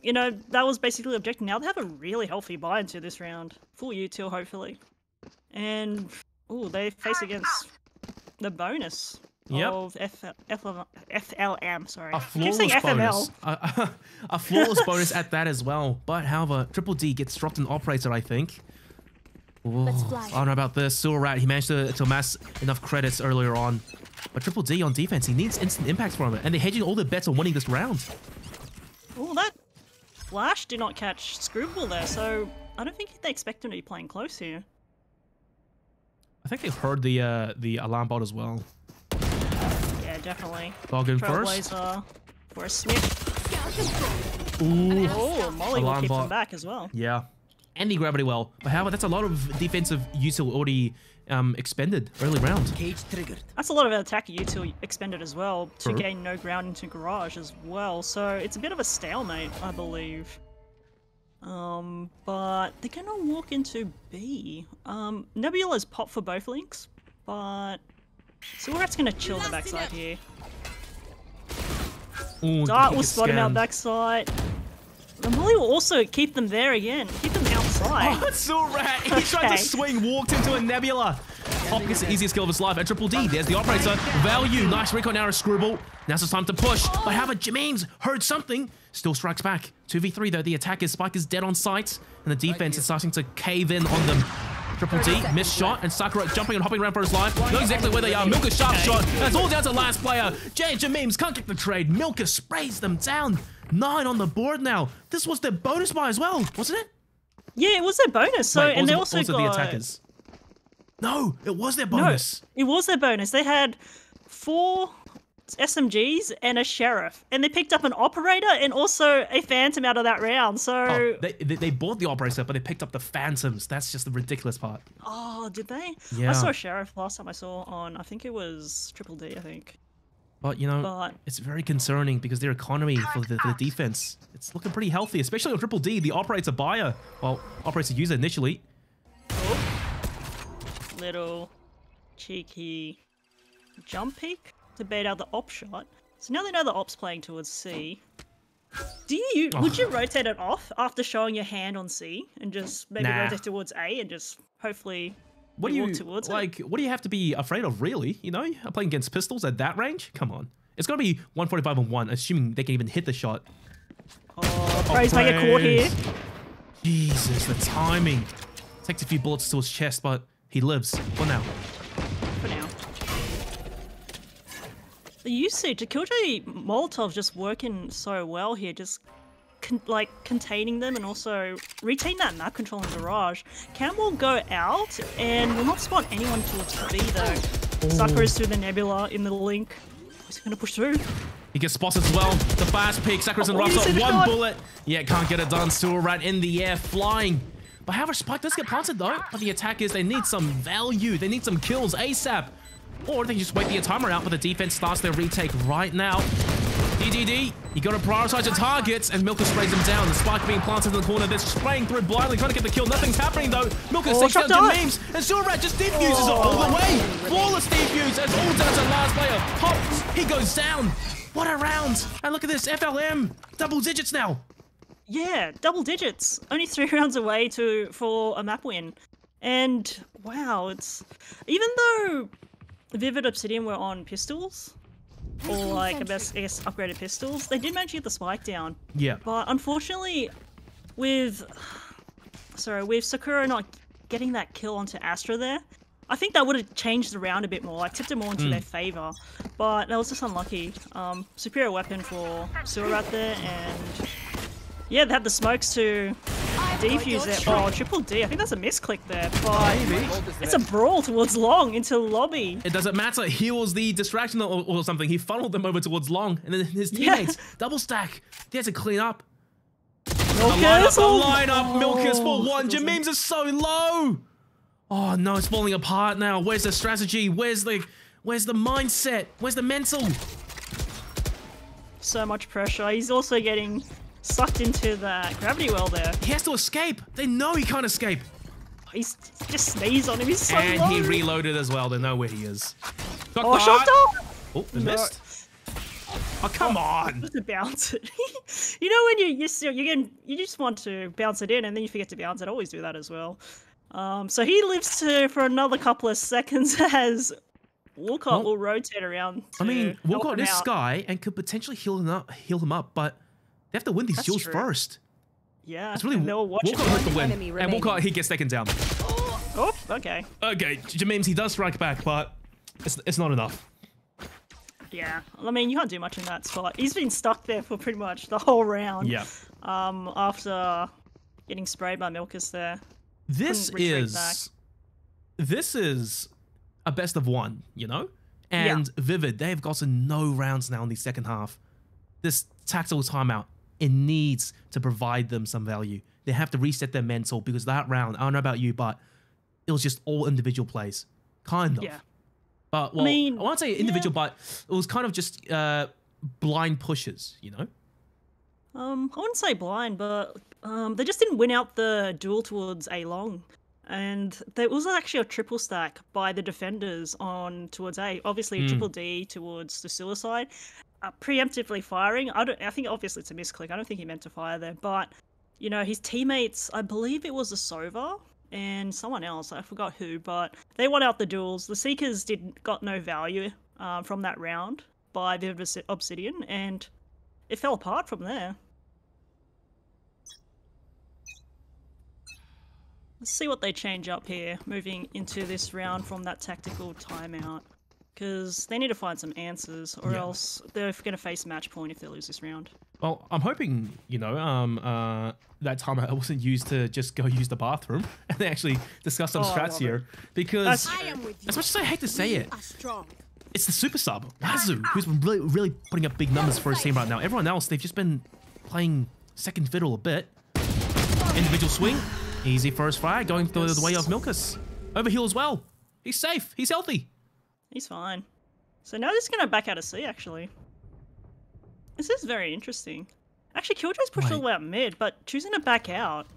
You know, that was basically the objective. Now they have a really healthy buy into this round. Full util, hopefully. And, ooh, they face against the bonus of FLM, sorry. A flawless bonus. A flawless bonus at that as well. But, however, Triple D gets dropped in Operator, I think. Ooh, I don't know about this. Surat, he managed to amass enough credits earlier on. But Triple D on defense, he needs instant impact from it. And they're hedging all their bets on winning this round. Oh, that flash did not catch Screwball there, so I don't think they expect him to be playing close here. I think they've heard the alarm bot as well. Yeah, definitely. Dog in first. For a sniff. Ooh. Oh, Molly will keep them back as well. Yeah. And the gravity well. But however, that's a lot of defensive util already expended early round. Cage triggered. That's a lot of attack util expended as well to gain no ground into Garage as well. So it's a bit of a stalemate, I believe. But they're gonna walk into B. Nebula's pop for both links, but Surat's gonna chill the backside here. Ooh, Dart will spot him out backside. The Molly will also keep them there again. Keep them outside. Oh, Surat! He tried to swing, walked into a Nebula. Hop gets the easiest kill of his life, and Triple D, there's the operator. Value, nice recon arrow, Screwball. Now's the time to push, but however, Jameem's heard something, still strikes back. 2v3 though, the attack is Spike is dead on sight, and the defense is starting to cave in on them. Triple D, missed shot, and Sakura jumping and hopping around for his life. Knows exactly where they are. Milka sharp shot. That's all down to last player. Jay and Jameems can't get the trade. Milka sprays them down. 9 on the board now. This was their bonus buy as well, wasn't it? Yeah, it was their bonus. So Wait, and they also got the attackers. No, it was their bonus. No, it was their bonus. They had 4 SMGs and a sheriff, and they picked up an operator and also a phantom out of that round. So they bought the operator, but they picked up the phantoms. That's just the ridiculous part. Oh, did they? Yeah. I saw a sheriff last time I saw on. I think it was Triple D. I think. But you know, it's very concerning because their economy for the defense, it's looking pretty healthy, especially on Triple D, the operator buyer, well, operator user initially. Oh. Little cheeky jump peek to bait out the op shot. So now they know the op's playing towards C. Would you rotate it off after showing your hand on C and just maybe rotate towards A and just hopefully walk towards it? What do you have to be afraid of, really? You know, I'm playing against pistols at that range. Come on, it's gonna be 145 on 1, assuming they can even hit the shot. Oh, Praise might get caught here. Jesus, the timing. Takes a few bullets to his chest, but he lives. For now. For now. The usage, the Killjoy Molotov's just working so well here, just containing them and also retain that map control in Garage. Cam will go out and will not spot anyone towards B though. Sakura's through the Nebula in the link. Is he gonna push through? He gets spotted as well. The fast peek, Sakura's in rough shot, one bullet. Yeah, can't get it done. Still right in the air, flying. But however, Spike does get planted though. But the attackers, they need some value. They need some kills ASAP. Or they can just wait the timer out, but the defense starts their retake right now. DDD, you gotta prioritize your targets, and Milka sprays them down. The Spike being planted in the corner, they're spraying through blindly, trying to get the kill. Nothing's happening though. Milka takes down Jameems, and Silverrat just defuses all the way. Flawless defuse, as all down to last player. Pops, he goes down. What a round. And look at this, FLM, double digits now. Yeah, double digits. Only 3 rounds away for a map win. And wow, it's even though Vivid Obsidian were on pistols, or like I guess upgraded pistols, they did manage to get the Spike down. Yeah. But unfortunately, with Sakura not getting that kill onto Astra there, I think that would have changed the round a bit more, like tipped it more into their favor. But that was just unlucky. Superior weapon for Silverrat there, and yeah, they had the smokes to defuse there. Oh, Triple D, I think that's a misclick there, but it's a brawl towards Long into lobby. It doesn't matter, he was the distraction or something. He funneled them over towards Long, and then his teammates, double stack, they had to clean up. The lineup, Milkers for 1, Jameem's is so low. Oh no, it's falling apart now. Where's the strategy? Where's the mindset? Where's the mental? So much pressure. He's also getting sucked into the gravity well there. He has to escape. They know he can't escape. He's just sneezed on him. He's so and low. He reloaded as well. They know where he is. Shot dog! Oh, they missed. Oh, come on. Just to bounce it. You know when you just want to bounce it in and then you forget to bounce it. I always do that as well. So he lives for another couple of seconds as Walcott will rotate around. I mean, Walcott is Sky and could potentially heal him up, but they have to win these duels first. Yeah, it's really Walcott has to win, and Walcott he gets taken down. Oh, okay. Okay, Jameem's he does strike back, but it's not enough. Yeah, I mean you can't do much in that spot. He's been stuck there for pretty much the whole round. Yeah. After getting sprayed by Milkus there. This is a best of 1, you know? And Vivid, they've gotten no rounds now in the second half. This tactical timeout, it needs to provide them some value. They have to reset their mental because that round, I don't know about you, but it was just all individual plays. Kind of. Yeah. But, well, I won't say individual, but it was kind of just blind pushes, you know? I wouldn't say blind, but they just didn't win out the duel towards A long. And there was actually a triple stack by the defenders on towards A. Obviously, Triple D towards the Scylla side. Preemptively firing. I think obviously it's a misclick. I don't think he meant to fire there. But, you know, his teammates, I believe it was a Sova, and someone else. I forgot who, but they won out the duels. The Seekers got no value from that round by the Obsidian, and it fell apart from there. Let's see what they change up here, moving into this round from that tactical timeout. Because they need to find some answers, or else they're going to face match point if they lose this round. Well, I'm hoping, you know, that timeout wasn't used to just go use the bathroom and they actually discuss some strats here. Because as much as I hate to say it, it's the super sub, Wazoo, who's been really putting up big numbers for his team right now. Everyone else, they've just been playing second fiddle a bit. Individual swing, easy first frag, going the way of Milkus. Overheal as well. He's safe, he's healthy. He's fine. So now this is going to back out of C, actually. This is very interesting. Actually, Killjoy's pushed all the way up mid, but choosing to back out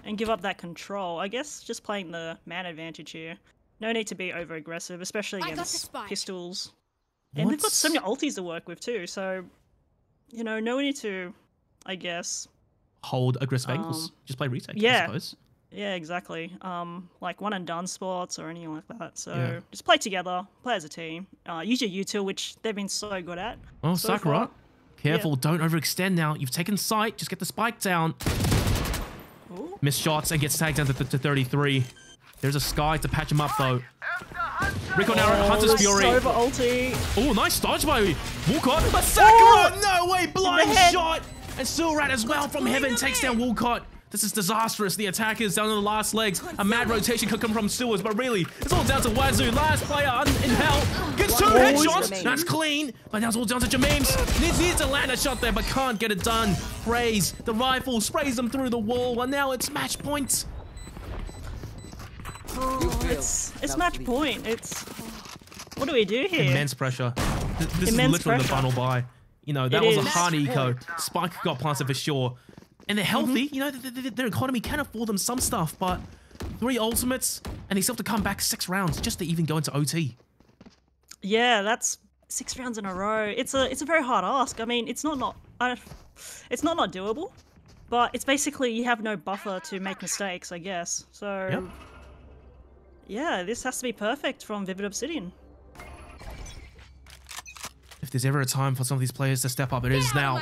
and give up that control. I guess just playing the man advantage here. No need to be over-aggressive, especially against pistols. And they've got so many ultis to work with, too. So, you know, no need to, I guess... hold aggressive angles. Just play retake, I suppose. Yeah, exactly. Like one and done spots or anything like that. So just play together, play as a team. Use your util, which they've been so good at. Oh, Sakura, careful! Don't overextend now. You've taken sight. Just get the spike down. Ooh. Miss shots and gets tagged down to 33. There's a Sky to patch him up though. Recon arrow, Hunter's Fury. Over ulti. Oh, nice dodge by Walcott. But Sakura, no way, blind shot. And Silrat as well from heaven takes down Walcott. This is disastrous. The attackers down to the last legs. A mad rotation could come from Sewers, but really, it's all down to Wazoo. Last player in hell. Gets 2 headshots. That's clean. But now it's all down to Jameems. Needs to land a shot there, but can't get it done. Praise. The rifle sprays them through the wall, and now it's match point. It's match point. It's... what do we do here? Immense pressure. This is literally the final buy. You know, that was a hard eco. Spike got planted for sure. And they're healthy, you know, their economy can afford them some stuff, but 3 ultimates, and they still have to come back 6 rounds just to even go into OT. Yeah, that's 6 rounds in a row. It's a very hard ask. I mean, it's not doable, but it's basically you have no buffer to make mistakes, I guess. So, yeah, this has to be perfect from Vivid Obsidian. If there's ever a time for some of these players to step up, it is now.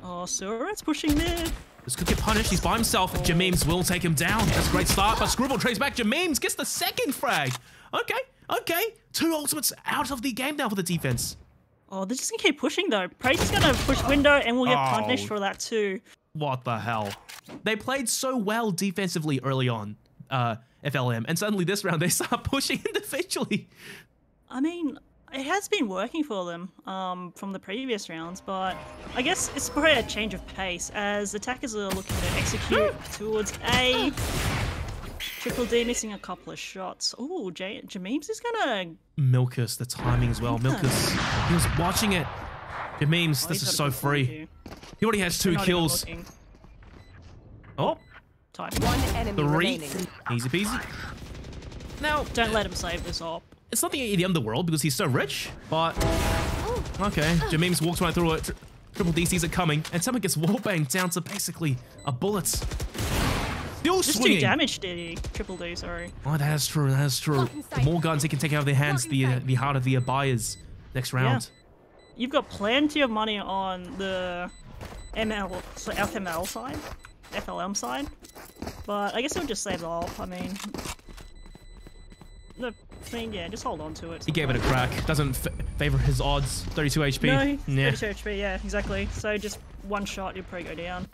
Oh, Surat's pushing there. This could get punished. He's by himself. Jameems will take him down. That's a great start, but Scribble trades back. Jameems gets the second frag. Okay. 2 ultimates out of the game now for the defense. Oh, they're just going to keep pushing, though. Praise is going to push window, and we'll get punished for that, too. What the hell? They played so well defensively early on, FLM, and suddenly this round they start pushing individually. I mean... it has been working for them from the previous rounds, but I guess it's probably a change of pace as attackers are looking to execute towards A. Triple D missing a couple of shots. Oh, Jameems is gonna... Milkus, the timing as well. Milkus, he was watching it. Jameems, this is so free. He already has 2 kills. Oh. Type. 1 enemy 3. remaining. Easy peasy. Now, don't let him save this op. It's not the end of the world because he's so rich, but... okay, Jameems walks right through it. Triple D sees it coming, and someone gets wallbanged down to basically a bullet. Still Just swinging. 2 damage, did he? Triple D, sorry. Oh, that is true, that is true. The more guns he can take out of their hands, the harder the buyers next round. Yeah. You've got plenty of money on the FML side, FLM side, but I guess he'll just save it off. I mean, yeah, just hold on to it. He gave it a crack. Doesn't favor his odds. 32 HP. No, 32 HP, yeah, exactly. So just 1 shot, you'll probably go down.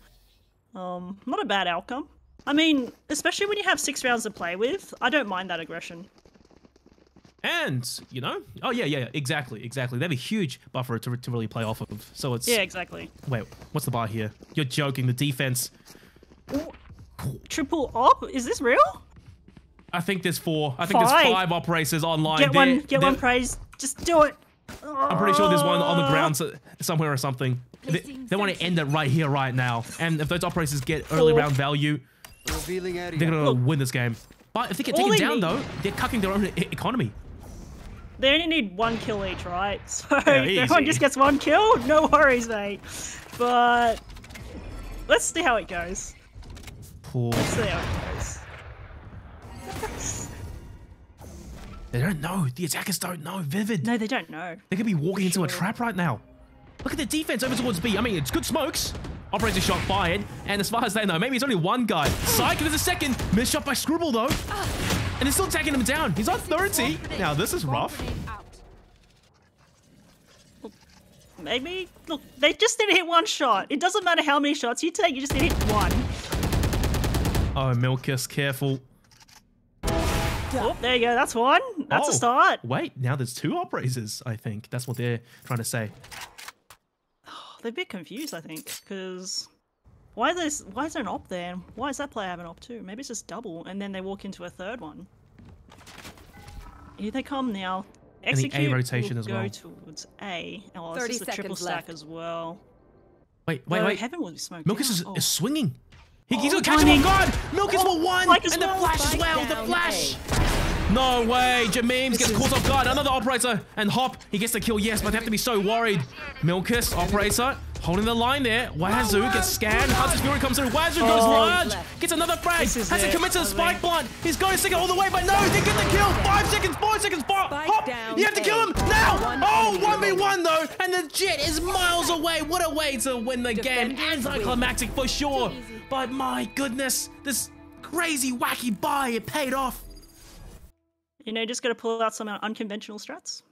Not a bad outcome. I mean, especially when you have 6 rounds to play with, I don't mind that aggression. And, you know, oh yeah, exactly. They have a huge buffer to really play off of. So it's... yeah, exactly. Wait, what's the bar here? You're joking, the defense. Ooh. Triple op? Is this real? I think there's 4. I think there's 5 operators online. Get one praise. Just do it. I'm pretty sure there's one on the ground somewhere or something. They want to end it right here, right now. And if those operators get early round value, they're going to win this game. But if they get taken down, though, they're cucking their own economy. They only need 1 kill each, right? So if everyone just gets 1 kill, no worries, mate. But let's see how it goes. Poor. Let's see how it goes. They don't know. The attackers don't know. Vivid. No, they don't know. They could be walking into a trap right now. Look at the defense over towards B. I mean, it's good smokes. Operator shot fired. And as far as they know, maybe it's only one guy. Psych, there's a second. Missed shot by Scribble, though. And they're still taking him down. He's on 30. Now, this is rough. Maybe, look, they just need to hit one shot. It doesn't matter how many shots you take, you just need to hit one. Oh, Milkus, careful. Oh, there you go, that's one. That's a start. Wait, now there's two operators, I think. That's what they're trying to say. They're a bit confused, I think, because why is there an op there? And why does that player have an op too? Maybe it's just double, and then they walk into a third one. Here they come now. Execute and the A rotation as well. Go towards A. Oh, this is a triple stack as well. Wait. Heaven will be smoked. Milkus is swinging. He's gonna catch Konii. him on guard. Milkus for one, Spike and as the well. flash as well. The flash. No way. Jameems gets caught off guard. Another operator and Hop. He gets the kill. Yes, but they have to be so worried. Milkus, operator, holding the line there. Wazoo gets scanned. Hunter's Fury comes through. Wazoo goes large. Gets another frag. Has to commit to the spike blunt. He's going to stick it all the way, but no, they get the kill. 5 seconds, 4 seconds. Hop. You have to kill him now. Oh, 1v1 though. And the Jet is miles away. What a way to win the game. Anticlimactic for sure. But my goodness, this crazy, wacky buy, it paid off. You know, just got to pull out some unconventional strats.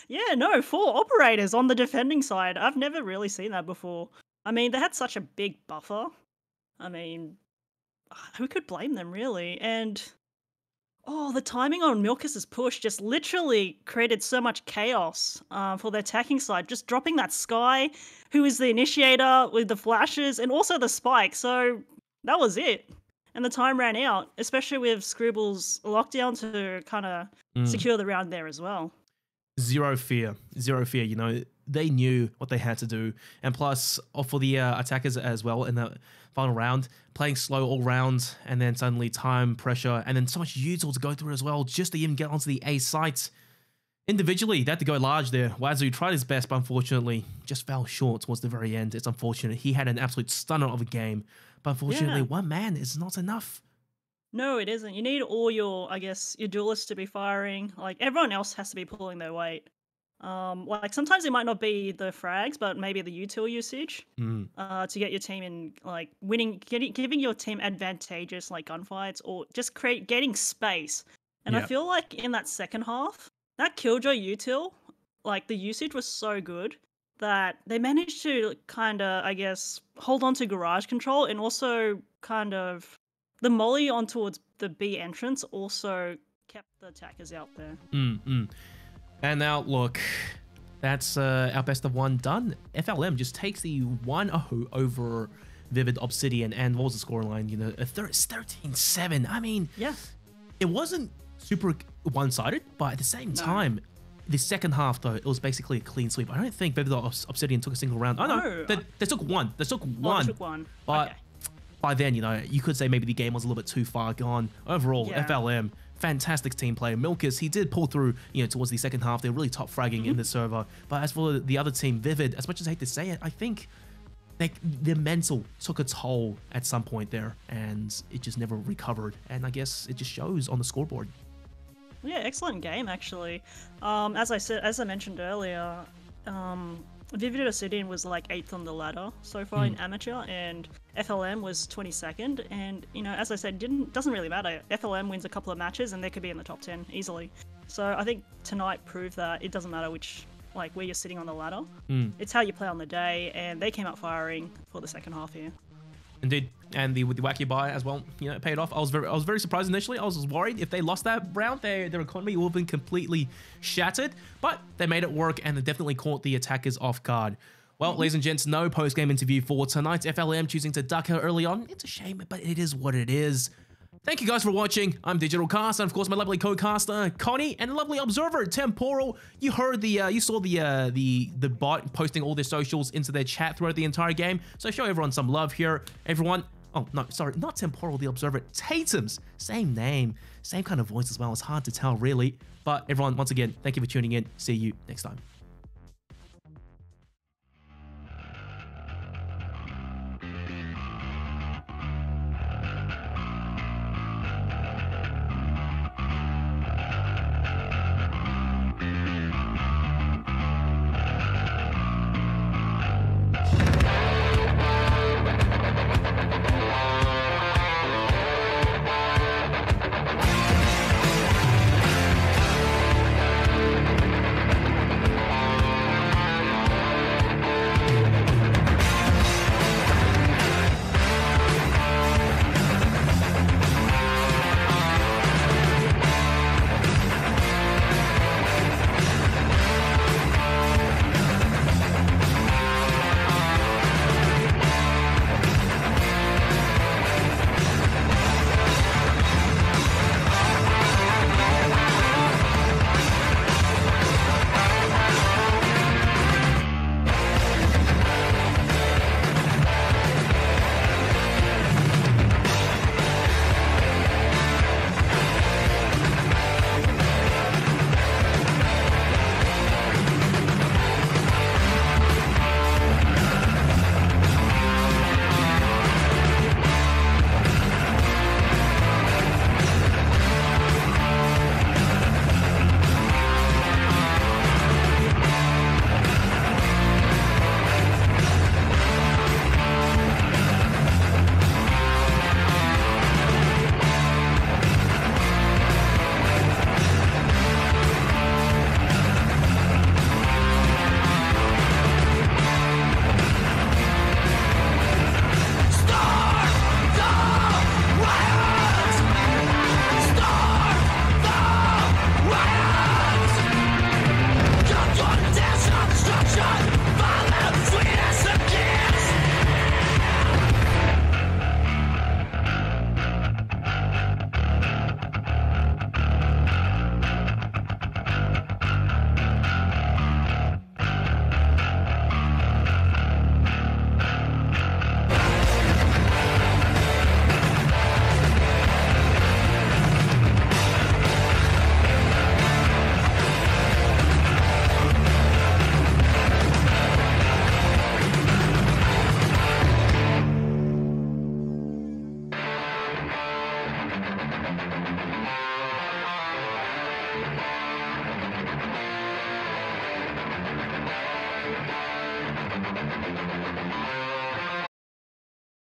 Yeah, no, 4 operators on the defending side. I've never really seen that before. I mean, they had such a big buffer. I mean, who could blame them, really? And, oh, the timing on Milkus's push just literally created so much chaos for the attacking side. Just dropping that Sky, who is the initiator with the flashes, and also the spike. So that was it. And the time ran out, especially with Scribble's lockdown to kind of secure the round there as well. Zero fear. You know, they knew what they had to do. And plus, for the attackers as well in the final round, playing slow all round, and then suddenly time, pressure, and then so much util to go through as well, just to even get onto the A site. Individually, they had to go large there. Wazoo tried his best, but unfortunately, just fell short towards the very end. It's unfortunate. He had an absolute stunner of a game. But unfortunately, one man is not enough. No, it isn't. You need all your, I guess, your duelists to be firing. Like, everyone else has to be pulling their weight. Like, sometimes it might not be the frags, but maybe the util usage to get your team in, like, winning, giving your team advantageous, like, gunfights, or just getting space. And I feel like in that second half, that Killjoy util, like, the usage was so good that they managed to kind of, I guess, hold on to garage control, and also kind of the molly on towards the B entrance also kept the attackers out there. And now, look, that's our best of 1 done. FLM just takes the 1-0 over Vivid Obsidian. And what was the scoreline? You know, it's 13-7. I mean, it wasn't super one-sided, but at the same time, the second half, though, it was basically a clean sweep. I don't think Vivid Obsidian took a single round. Oh, no, they took one. They took one. Took one. But by then, you know, you could say maybe the game was a little bit too far gone. Overall, FLM, fantastic team play. Milkus, he did pull through, you know, towards the second half. They were really top fragging in the server. But as for the other team, Vivid, as much as I hate to say it, I think their mental took a toll at some point there, and it just never recovered. And I guess it just shows on the scoreboard. Yeah, excellent game actually. As I mentioned earlier, Vivid Obsidian was like 8th on the ladder so far in amateur, and FLM was 22nd. And you know, as I said, doesn't really matter. FLM wins a couple of matches, and they could be in the top 10 easily. So I think tonight proved that it doesn't matter where you're sitting on the ladder. It's how you play on the day, and they came out firing for the second half here. Indeed, and with the wacky buy as well, you know, it paid off. I was very surprised initially. I was worried if they lost that round, their economy would have been completely shattered. But they made it work, and they definitely caught the attackers off guard. Well, ladies and gents, no post-game interview for tonight. FLM choosing to duck her early on. It's a shame, but it is what it is. Thank you guys for watching. I'm Digital Cast, and of course my lovely co-caster Konii and lovely observer Temporal. You heard you saw the bot posting all their socials into their chat throughout the entire game. So show everyone some love here, everyone. Oh no, sorry, not Temporal, the observer. Taytems, same name, same kind of voice as well. It's hard to tell really, but everyone, once again, thank you for tuning in. See you next time.